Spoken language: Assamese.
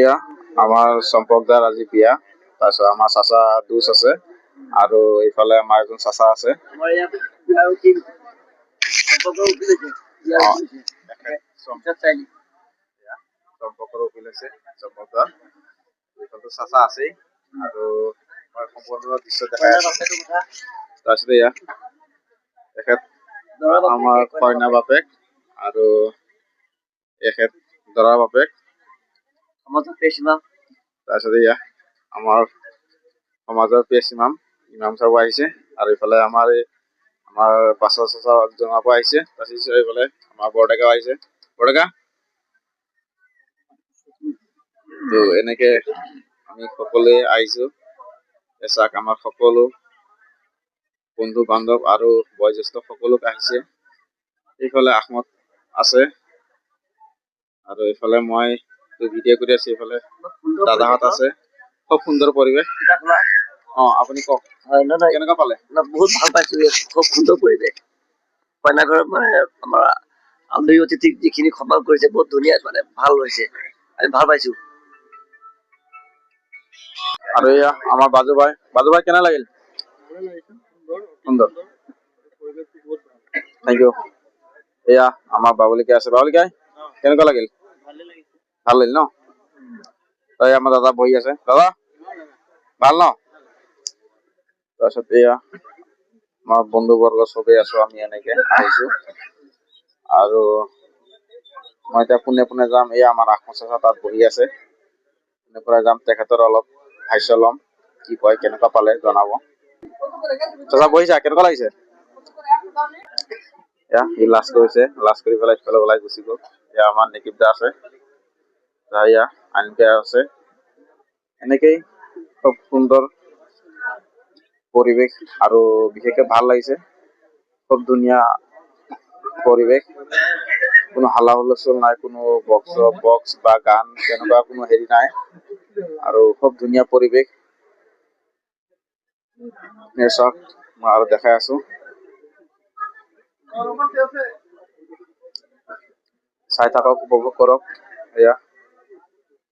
বিয়া আমাৰ সম্পৰ্কদাৰ আজি বিয়া তাৰপিছত আমাৰ চাচা দুচ আছে আৰু এইফালে আমাৰ এজন চাচা আছে সম্পৰ্কৰ উকিল আছে সম্পৰ্কদাৰ এইফালে চাচা আছে আৰু মই সম্পূৰ্ণ দৃশ্য দেখাই আছো তাৰপিছত এয়া এখেত আমাৰ কইনা বাপেক আৰু এখেত দৰাৰ বাপেক তাৰপিছত এয়া আমাৰ সমাজৰ পেছ ইমাম চাব আহিছে আৰু এইফালে আমাৰ বাছা চাচা জনাব আহিছে তাৰপিছত এইফালে আমাৰ বৰডেকা আহিছে বৰডেকা তো এনেকে আমি সকলোৱে আহিছো এচাক আমাৰ সকলো বন্ধু বান্ধৱ আৰু বয়োজ্যেষ্ঠ সকলোক আহিছে এইফালে আহমদ আছে আৰু এইফালে মই ভিডিঅ' কৰি আছো এইফালে দাদাহঁত আছে খুব সুন্দৰ পৰিৱেশ আপুনি কওক কেনেকুৱা পালে বহুত ভাল পাইছো খুব সুন্দৰ পৰিৱেশ কইনা ঘৰত মানে আমাৰ আলহী অতিথিক যিখিনি সন্মান কৰিছে বহুত ধুনীয়া মানে ভাল হৈছে আমি ভাল পাইছো আৰু এয়া আমাৰ বাজু ভাই কেনে লাগিল সুন্দৰ থেংক ইউ এয়া আমাৰ বাবলিকাই আছে বাবলিকাই কেনেকুৱা লাগিল ভাল লাগিল ন তাই আমাৰ দাদা বহি আছে দাদা ভাল ন তাৰপিছত এয়া আমাৰ বন্ধু বৰ্গ চবেই আছো আমি এনেকে আহিছো আৰু মই এতিয়া পোনে পোনে যাম এয়া আমাৰ আহমদ চাচা তাত বহি আছে পোনে পোনে যাম তেখেতৰ অলপ ভাষ্য ল'ম কি কয় কেনেকুৱা পালে জনাব চাচা বহিছা কেনেকুৱা লাগিছে এয়া সি লাজ কৰিছে লাজ কৰি পেলাই ইফালে ওলাই গুচি গ'ল এয়া আমাৰ নিকিব দা আছে এয়া আনকে আছে এনেকেই খুব সুন্দৰ পৰিৱেশ আৰু বিশেষকৈ ভাল লাগিছে খুব ধুনীয়া পৰিৱেশ কোনো হাল্লা হুলস্থুল নাই কোনো বক্স বা গান তেনেকুৱা কোনো হেৰি নাই আৰু খুব ধুনীয়া পৰিৱেশ চাওক মই আৰু দেখাই আছো চাই থাকক উপভোগ কৰক এয়া